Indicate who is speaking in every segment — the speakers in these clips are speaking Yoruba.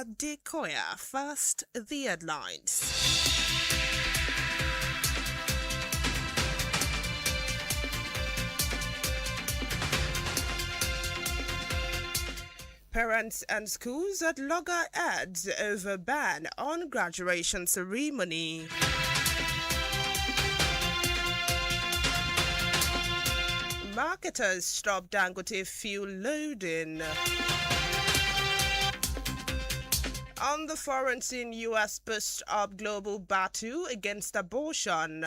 Speaker 1: Adekoya. First, the headlines. Parents and schools at loggerheads over ban on graduation ceremony. Marketers stop Dangote fuel loading. On the foreign scene, U.S. boosts up global battle against abortion.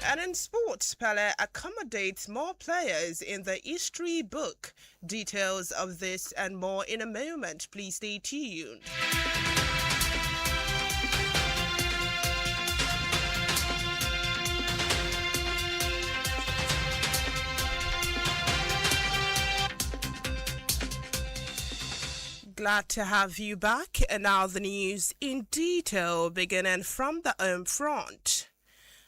Speaker 1: And in sports, Pele accommodates more players in the history book. Details of this and more in a moment. Please stay tuned. Glad to have you back. And now the news in detail, beginning from the home front.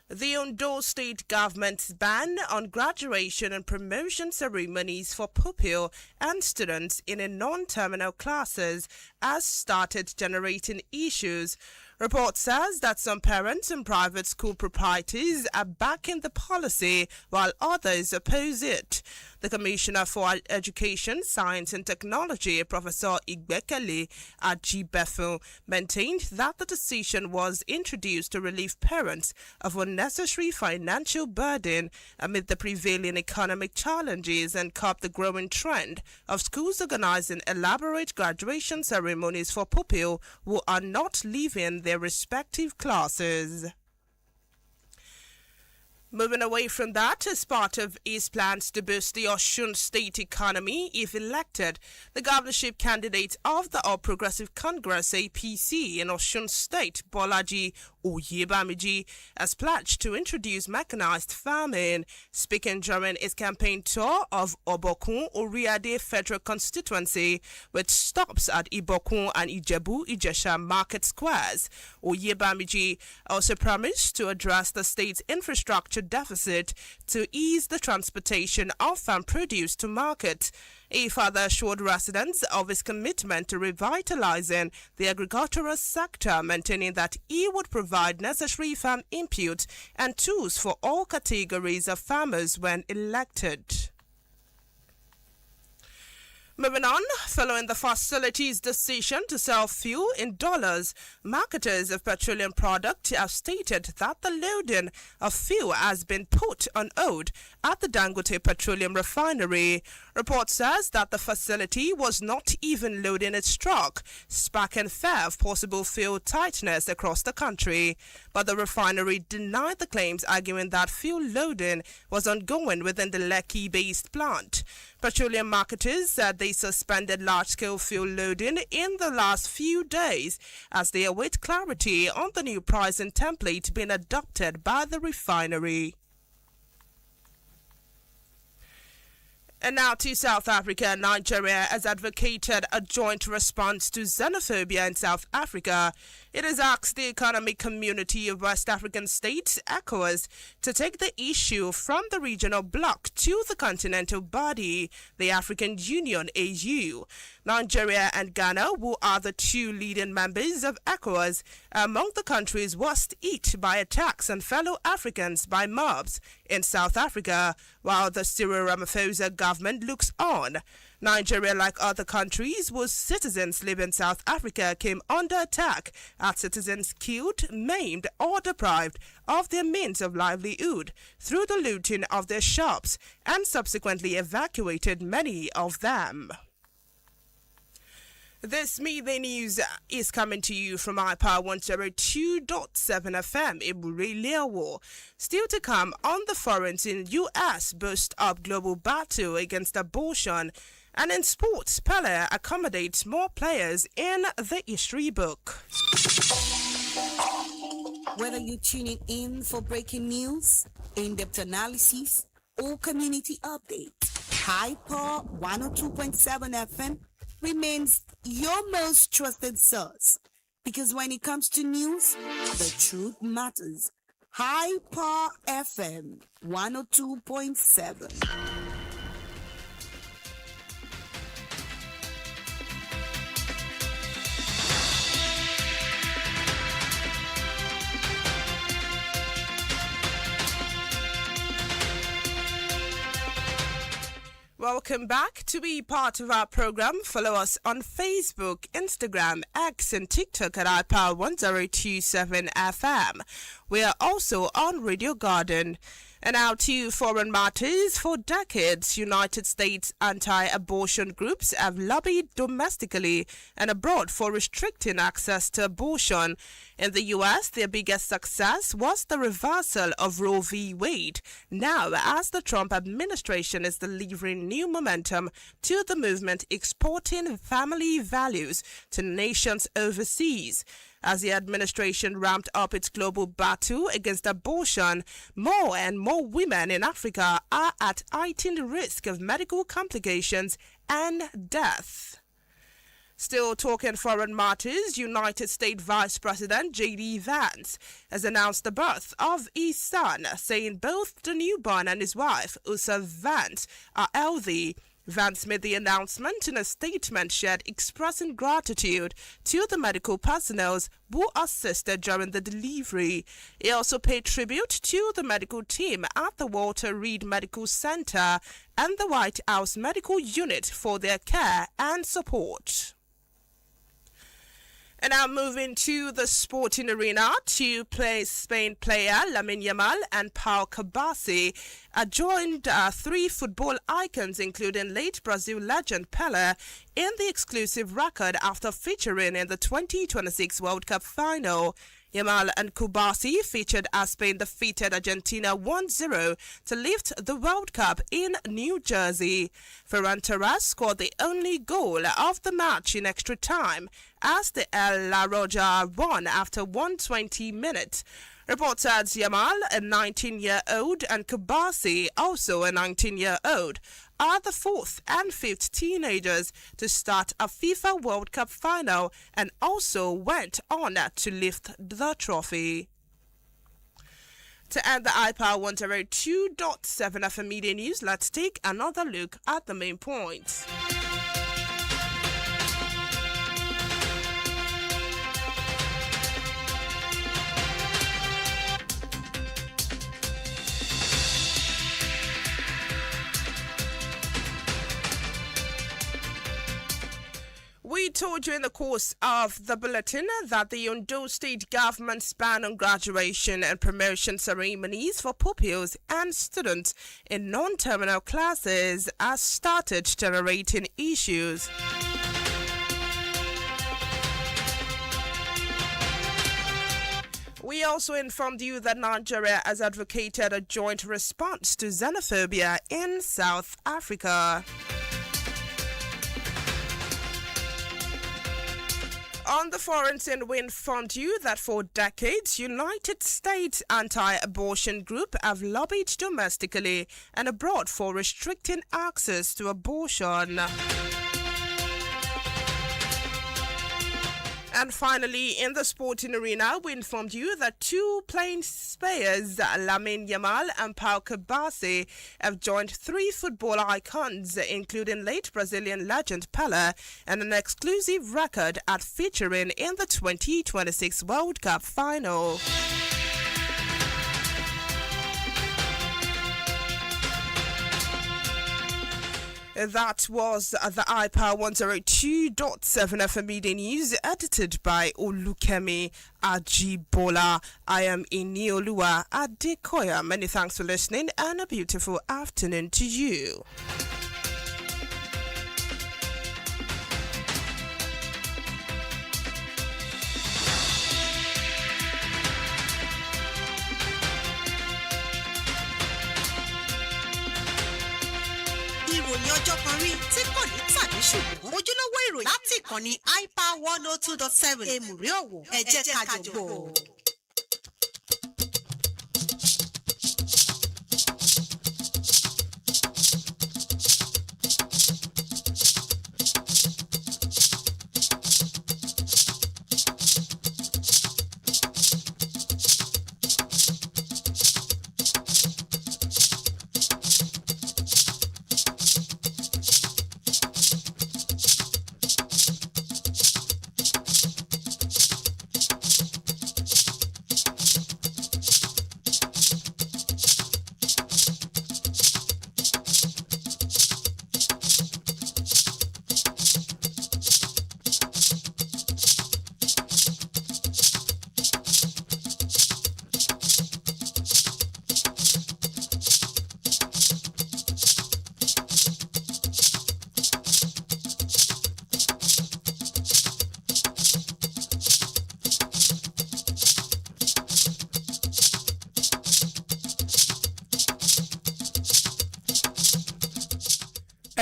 Speaker 1: The Ondo State government's ban on graduation and promotion ceremonies for pupil and students in non-terminal classes has started generating issues. Report says that some parents and private school proprietors are backing the policy while others oppose it. The Commissioner for Education, Science and Technology, Professor Igbekele Ajibefo, maintained that the decision was introduced to relieve parents of unnecessary financial burden amid the prevailing economic challenges and curb the growing trend of schools organizing elaborate graduation ceremonies for pupils who are not leaving their respective classes. Moving away from that, as part of his plans to boost the Osun State economy if elected, the governorship candidate of the All Progressive Congress APC in Osun State, Bolaji Oyebamiji, has pledged to introduce mechanized farming. Speaking during his campaign tour of Obokun Oriade Federal Constituency, which stops at Ibokun and Ijebu-Ijesha market squares, Oyebamiji also promised to address the state's infrastructure deficit to ease the transportation of farm produce to market. He further assured residents of his commitment to revitalizing the agricultural sector, maintaining that he would provide necessary farm inputs and tools for all categories of farmers when elected. Moving on, following the facility's decision to sell fuel in dollars, marketers of petroleum products have stated that the loading of fuel has been put on hold at the Dangote Petroleum Refinery. Report says that the facility was not even loading its truck, sparking fear of possible fuel tightness across the country. But the refinery denied the claims, arguing that fuel loading was ongoing within the Lekki-based plant. Petroleum marketers said they suspended large-scale fuel loading in the last few days as they await clarity on the new pricing template being adopted by the refinery. And now to South Africa. Nigeria has advocated a joint response to xenophobia in South Africa. It has asked the economic community of West African states, ECOWAS, to take the issue from the regional bloc to the continental body, the African Union, AU. Nigeria and Ghana, who are the two leading members of ECOWAS, are among the countries worst hit by attacks on fellow Africans by mobs in South Africa, while the Cyril Ramaphosa government looks on. Nigeria, like other countries whose citizens live in South Africa, came under attack as citizens killed, maimed, or deprived of their means of livelihood through the looting of their shops and subsequently evacuated many of them. This midday news is coming to you from iPower 102.7 FM, Iburi Lewo. Still to come on the foreign scene, U.S. boost up global battle against abortion. And in sports, Pele accommodates more players in the history book.
Speaker 2: Whether you're tuning in for breaking news, in-depth analysis, or community updates, Hyper 102.7 FM remains your most trusted source. Because when it comes to news, the truth matters. Hyper FM 102.7.
Speaker 1: Welcome back. To be part of our program, follow us on Facebook, Instagram, X, and TikTok at iPower 1027 FM. We are also on Radio Garden. And now to foreign matters. For decades, United States anti-abortion groups have lobbied domestically and abroad for restricting access to abortion. In the U.S., their biggest success was the reversal of Roe v. Wade. Now, as the Trump administration is delivering new momentum to the movement, exporting family values to nations overseas. As the administration ramped up its global battle against abortion, more and more women in Africa are at heightened risk of medical complications and death. Still talking foreign matters, United States Vice President J.D. Vance has announced the birth of his son, saying both the newborn and his wife, Usa Vance, are healthy. Vance made the announcement in a statement shared expressing gratitude to the medical personnel who assisted during the delivery. He also paid tribute to the medical team at the Walter Reed Medical Center and the White House Medical Unit for their care and support. And now moving to the sporting arena, Spain player Lamine Yamal and Pau Kabasi joined three football icons, including late Brazil legend Pelé, in the exclusive record after featuring in the 2026 World Cup final. Yamal and Kubasi featured as Spain defeated Argentina 1-0 to lift the World Cup in New Jersey. Ferran Torres scored the only goal of the match in extra time as the El La Roja won after 120 minutes. Reports said Yamal, a 19-year-old, and Kubasi, also a 19-year-old, are the fourth and fifth teenagers to start a FIFA World Cup final and also went on to lift the trophy. To end the iPower 102.7 FM Media News, let's take another look at the main points. We told you in the course of the bulletin that the Ondo State government's ban on graduation and promotion ceremonies for pupils and students in non-terminal classes has started generating issues. We also informed you that Nigeria has advocated a joint response to xenophobia in South Africa. On the foreign scene, we informed you that for decades, United States anti-abortion group have lobbied domestically and abroad for restricting access to abortion. And finally, in the sporting arena, we informed you that two plain players, Lamine Yamal and Pau Kabasi, have joined three football icons, including late Brazilian legend Pelé, and an exclusive record at featuring in the 2026 World Cup final. That was the iPower 102.7 FM Media News, edited by Olukemi Ajibola. I am Iniolua Adekoya. Many thanks for listening and a beautiful afternoon to you.
Speaker 3: ìròyìn ọjọ́ kan rí tí kò ní tàbí ṣùgbọ́n ojúlówó ìròyìn láti ìkànnì iPower 102.7 èmùrè òwò ẹ jẹ́ ká jọ gbọ́.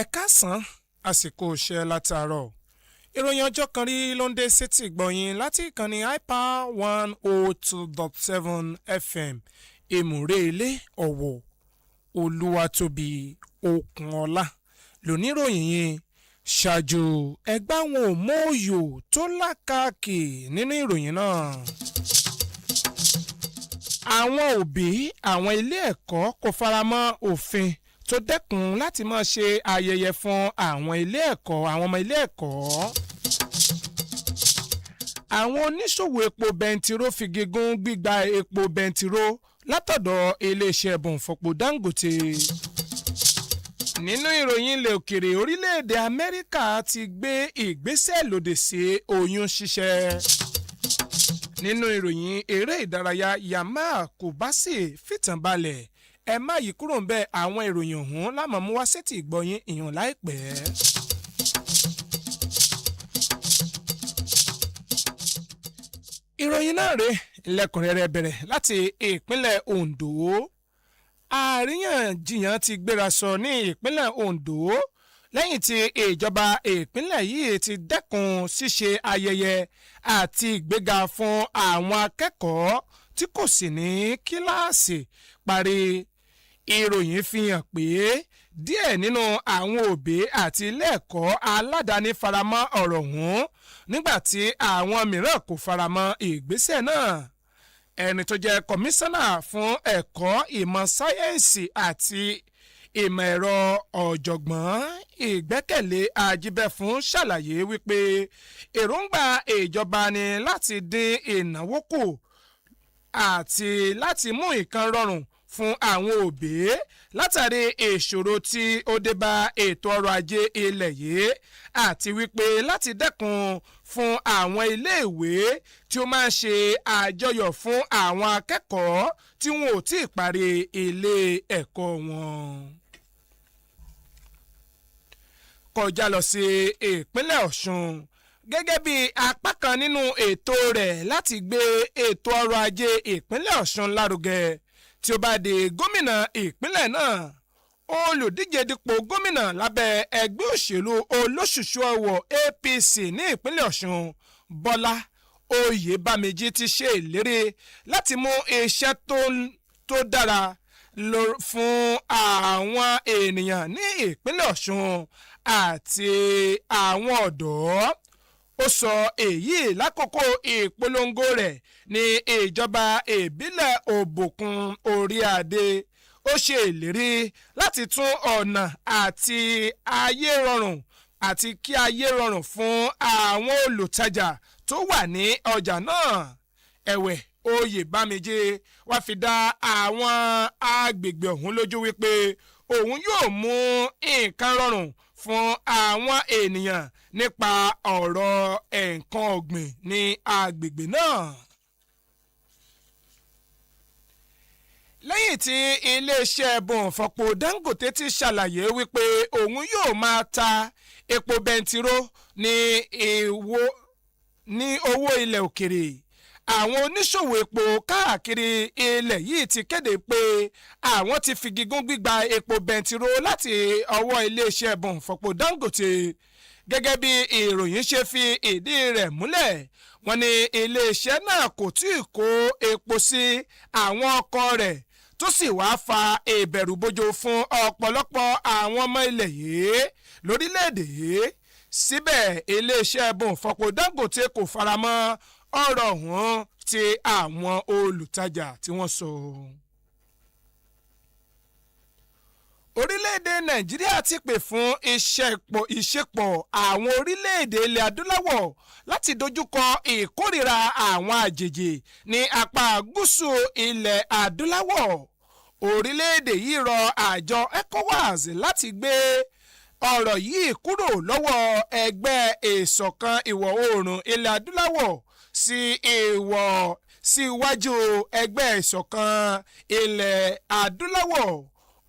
Speaker 4: Ẹ káàsán àsìkò iṣẹ́ látàárọ̀. Ìròyìn ọjọ́ kan rí ló ń dé sétí gbọ̀yìn láti ìkànnì iPower 102.7 FM Èmùrè ilé Ọ̀wọ̀ Olúwatóbi Okunola lóníròyìn yìí. Ṣáájú ẹgbẹ́ àwọn òmóòyò tó lákàkì nínú ìròyìn náà. Àwọn òbí àwọn ilé ẹ̀kọ́ kò faramọ́ òfin tó dẹ́kun láti máa ṣe ayẹyẹ fún àwọn ilé ẹ̀kọ́ àwọn ọmọ ilé ẹ̀kọ́. Àwọn oníṣòwò epo bẹntiró fi gígùn gbígba epo bẹntiró látọ̀dọ̀ iléeṣẹ́ bọ̀nfọ̀pọ̀ Dangote. Nínú ìròyìn ilẹ̀ òkèrè, orílẹ̀-èdè Amẹ́ríkà ti gbé ìgbésẹ̀ lòdì sí oyún ṣíṣẹ́. Nínú ìròyìn eré ìdárayá, Yamal Kubasi fìtàn balẹ̀. Ẹ má yí kúrò ń bẹ̀, àwọn ìròyìn ọ̀hún lámọ̀ mú wá sétí ìgbọ̀yìn ìyàn láìpẹ́. Ìròyìn náà rèé lẹ́kùnrẹ́rẹ́ bẹ̀rẹ̀ láti ìpínlẹ̀ Ondo. Àríyànjiyàn ti gbéra sọ ní ìpínlẹ̀ Ondo lẹ́yìn tí ìjọba ìpínlẹ̀ yìí ti dẹ́kun ṣíṣe ayẹyẹ àti ìgbéga fún àwọn akẹ́kọ̀ọ́ tí kò sí ní kíláàsì parí. Ìròyìn fi hàn pé díẹ̀ nínú àwọn òbí àti ilé ẹ̀kọ́ aládàáni faramọ́ ọ̀rọ̀ ọ̀hún nígbà tí àwọn mìíràn kò faramọ́ ìgbésẹ̀ náà. Ẹni tó jẹ́ kọmíṣánná fún ẹ̀kọ́ ìmọ̀ sáyẹ́ǹsì àti ìmọ̀ ẹ̀rọ ọ̀jọ̀gbọ́n Ìgbẹ́kẹ̀lé Ajíbẹ́fún ṣàlàyé wípé èròǹgbà ìjọba ni láti dín ìnáwó kù àti láti mú nǹkan rọrùn fún àwọn òbí látàrí ìṣòro tí ó dé bá ètò ọrọ̀ ajé ilẹ̀ yìí àti wípé láti dẹ́kun fún àwọn iléèwé tí ó máa ń ṣe àjọyọ̀ fún àwọn akẹ́kọ̀ọ́ tí wọn ò tí ì parí ilé ẹ̀kọ́ wọn. Kọjá lọ sí ìpínlẹ̀ Ọ̀ṣun gẹ́gẹ́ bí apá kan nínú ètò rẹ̀ láti gbé ètò ọrọ̀ ajé ìpínlẹ̀ Ọ̀ṣun lárugẹ. Tí ó bá di gómìnà ìpínlẹ̀ náà, olùdíje dípò gómìnà lábẹ́ ẹgbẹ́ òṣèlú olóṣùṣù ọwọ̀ APC ní ìpínlẹ̀ Ọ̀ṣun Bọ́lá Oyèbáméjì ti ṣe ìlérí láti mú iṣẹ́ tó dára fún àwọn ènìyàn ní ìpínlẹ̀ Ọ̀ṣun àti àwọn ọ̀dọ́. Ó sọ èyí lákòókò ìpolongo rẹ̀ ní ìjọba ìbílẹ̀ Òbòkun Oríadé. Ó ṣe ìlérí láti tún ọ̀nà àti ayé rọrùn àti kí ayé rọrùn fún àwọn olùtajà tó wà ní ọjà náà. Ẹ̀wẹ̀, Oyèbáméjì wá fi dá àwọn agbègbè ọ̀hún lójú wípé òun yóò mú nǹkan rọrùn fún àwọn ènìyàn nípa ọ̀rọ̀ nǹkan ọ̀gbìn ní agbègbè náà. Lẹ́yìn tí iléeṣẹ́ bọ̀nfọ̀pọ̀ Dangote ti ṣàlàyé wípé òun yóò máa ta epo bẹntiró ní owó ilẹ̀ òkèrè, àwọn oníṣòwò epo káàkiri ilẹ̀ yìí ti kéde pé àwọn ti fi gígùn gbígba epo bẹntiró láti ọwọ́ iléeṣẹ́ bọ̀nfọ̀pọ̀ Dangote. Gẹ́gẹ́ bí ìròyìn ṣe fi ìdí rẹ̀ múlẹ̀, wọ́n ní iléeṣẹ́ náà kò tí ì kó epo sí àwọn ọkọ̀ rẹ̀ tó sì wá fa ìbẹ̀rùbojo fún ọ̀pọ̀lọpọ̀ àwọn ọmọ ilẹ̀ yìí lórílẹ̀‐èdè yìí. Síbẹ̀ iléeṣẹ́ bọ̀nfọ̀pọ̀ Dangote kò faramọ́ ọ̀rọ̀ ọ̀hún tí àwọn olùtajà tí wọ́n sọ. Orílẹ̀-èdè Nàìjíríà ti pè fún ìṣepọ̀ àwọn orílẹ̀-èdè ilẹ̀ adúláwọ̀ láti dojúkọ ìkórìíra àwọn àjèjì ní apá gúúsù ilẹ̀ adúláwọ̀. Orílẹ̀-èdè yìí rọ àjọ ECOWAS láti gbé ọ̀rọ̀ yìí kúrò lọ́wọ́ ẹgbẹ́ ìṣọ̀kan ìwọ̀ oòrùn ilẹ̀ adúláwọ̀ sí iwájú ẹgbẹ́ ìṣọ̀kan ilẹ̀ adúláwọ̀.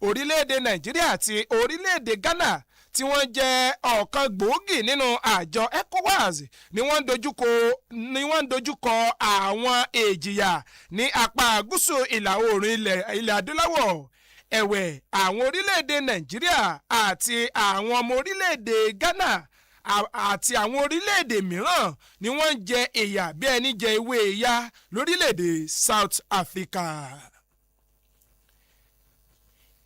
Speaker 4: Orílẹ̀-èdè Nàìjíríà àti orílẹ̀-èdè Ghana tí wọ́n jẹ́ ọ̀kan gbòógì nínú àjọ ECOWAS ni wọ́n ń dojúkọ àwọn ìjìyà ní apá gúúsù ìlà oòrùn ilẹ̀ adúláwọ̀. ẹ̀wẹ̀ àwọn orílẹ̀-èdè Nàìjíríà àti àwọn ọmọ orílẹ̀-èdè Ghana àti àwọn orílẹ̀-èdè mìíràn ni wọ́n ń jẹ ìyà bí ẹni jẹ ewé ìyá lórílẹ̀-èdè South Africa.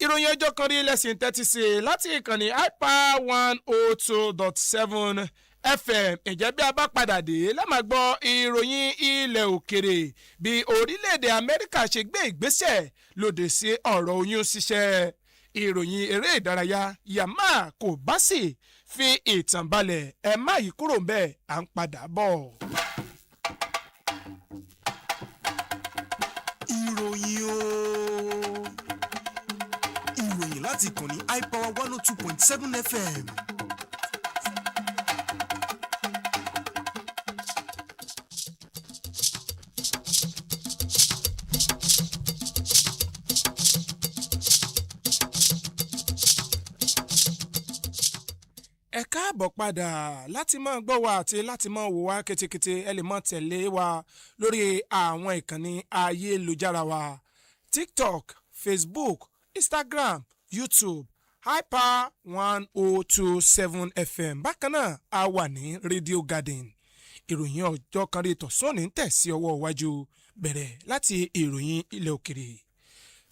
Speaker 4: Ìròyìn ọjọ́ kan rí lẹ́sìn tẹ́tí sí láti ìkànnì Hyper 102.7 FM. Ǹjẹ́ bí a bá padà dé lámà gbọ́ ìròyìn ilẹ̀ òkèrè bí orílẹ̀-èdè Amẹ́ríkà ṣe gbé ìgbésẹ̀ lòdì sí ọ̀rọ̀ oyún ṣíṣẹ́. Ìròyìn eré ìdárayá Yama Kobasi fi ìtàn balẹ̀ ẹ má yí kúrò ńbẹ̀ à ń padà bọ̀.
Speaker 5: ìròyìn láti ìkànnì Hyper 102.7 FM.
Speaker 4: Ẹ káàbọ̀ padà láti máa gbọ́ wa àti láti máa wò wá ketekete. Ẹ lè máa tẹ̀lé wa lórí àwọn ìkànnì ayélujára wa TikTok, Facebook, Instagram, YouTube, Hyper 102.7 FM. Bákan náà a wà ní Radio Garden. Ìròyìn ọjọ́ kan rí tọ̀sán ní tẹ̀sí ọwọ́ iwájú bẹ̀rẹ̀ láti ìròyìn ilẹ̀ òkèrè.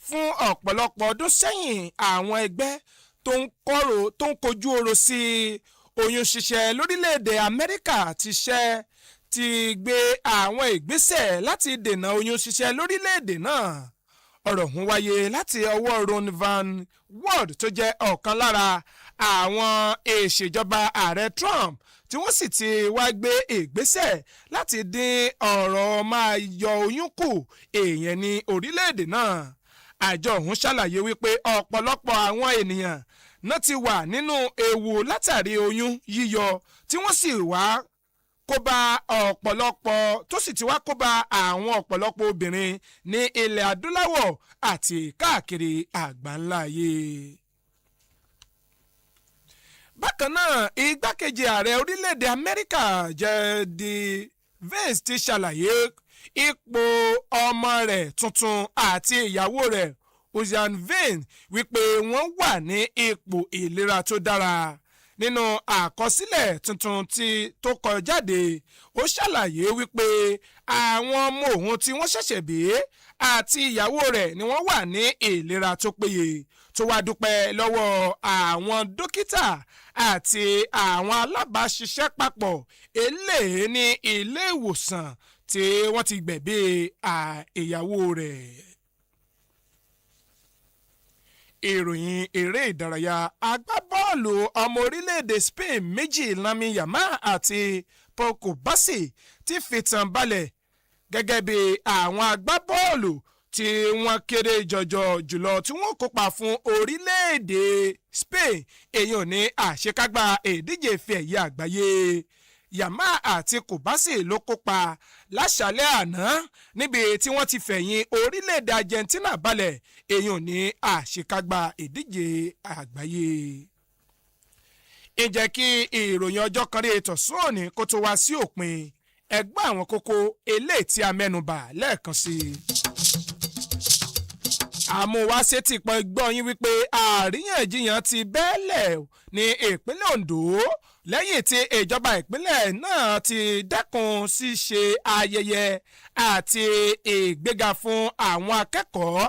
Speaker 4: Fún ọ̀pọ̀lọpọ̀ ọdún sẹ́yìn àwọn ẹgbẹ́ tó ń kojú ọ̀rọ̀ sí oyún ṣíṣẹ́ lórílẹ̀‐èdè Amẹ́ríkà ti gbé àwọn ìgbésẹ̀ láti dènà oyún ṣíṣẹ́ lórílẹ̀‐èdè náà. Ọ̀rọ̀ ọ̀hún wáyé láti ọwọ́ Ron Van Wert tó jẹ́ ọ̀kan lára àwọn ìṣèjọba ààrẹ Trump tí wọ́n sì ti wá gbé ìgbésẹ̀ láti dín ọ̀rọ̀ máa yọ oyún kù èèyàn ní orílẹ̀‐èdè náà. Àjọ ọ̀hún ṣàlàyé wípé ọ̀pọ̀lọpọ̀ àwọn ènìyàn náà ti wà nínú ewu látàrí oyún yíyọ tí wọ́n sì wá kóbá àwọn ọ̀pọ̀lọpọ̀ obìnrin ní ilẹ̀ adúláwọ̀ àti káàkiri àgbáńlá ayé. Bákan náà igbákejì ààrẹ orílẹ̀-èdè Amẹ́ríkà J.D. Vance ti ṣàlàyé ipò ọmọ rẹ̀ tuntun àti ìyàwó rẹ̀ Ocean Vane wípé wọ́n wà ní ipò ìlera tó dára. Nínú àkọsílẹ̀ tuntun tó kọ jáde ó ṣàlàyé wípé àwọn ọmọ òun tí wọ́n ṣẹ̀ṣẹ̀ bí àti ìyàwó rẹ̀ ni wọ́n wà ní ìlera tó péye tó wá dúpẹ́ lọ́wọ́ àwọn dókítà àti àwọn alábàáṣiṣẹ́ papọ̀ eléyìí ní ilé ìwòsàn tí wọ́n ti gbẹ̀bí ìyàwó rẹ̀. Ìròyìn eré ìdárayá agbábọ́ọ̀lù ọmọ orílẹ̀-èdè Spain méjì Lamine Yamal àti Paul Kobasi ti fìtàn balẹ̀ gẹ́gẹ́ bí àwọn agbábọ́ọ̀lù tí wọ́n kéré jọjọ jùlọ tí wọ́n kópa fún orílẹ̀-èdè Spain èyàn ní àṣekágbá ìdíje ife ẹ̀yẹ àgbáyé. Yamal àti Kobasi ló kópa láṣálẹ́ àná níbi tí wọ́n ti fẹ̀yìn orílẹ̀-èdè Argentina balẹ̀ èyàn ní àṣekágbá ìdíje àgbáyé. Ǹjẹ́ kí ìròyìn ọjọ́ kan rí ètò sóòní kó tó wá sí òpin ẹgbẹ́ àwọn kókó eléyìí tí a mẹ́nubà lẹ́ẹ̀kan sí i. Àmúwáṣe ti pọn gbọ́ yín wípé àríyànjiyàn ti bẹ́ẹ̀lẹ̀ ní ìpínlẹ̀ Ondo lẹ́yìn tí ìjọba ìpínlẹ̀ náà ti dẹ́kun ṣíṣe ayẹyẹ àti ìgbéga fún àwọn akẹ́kọ̀ọ́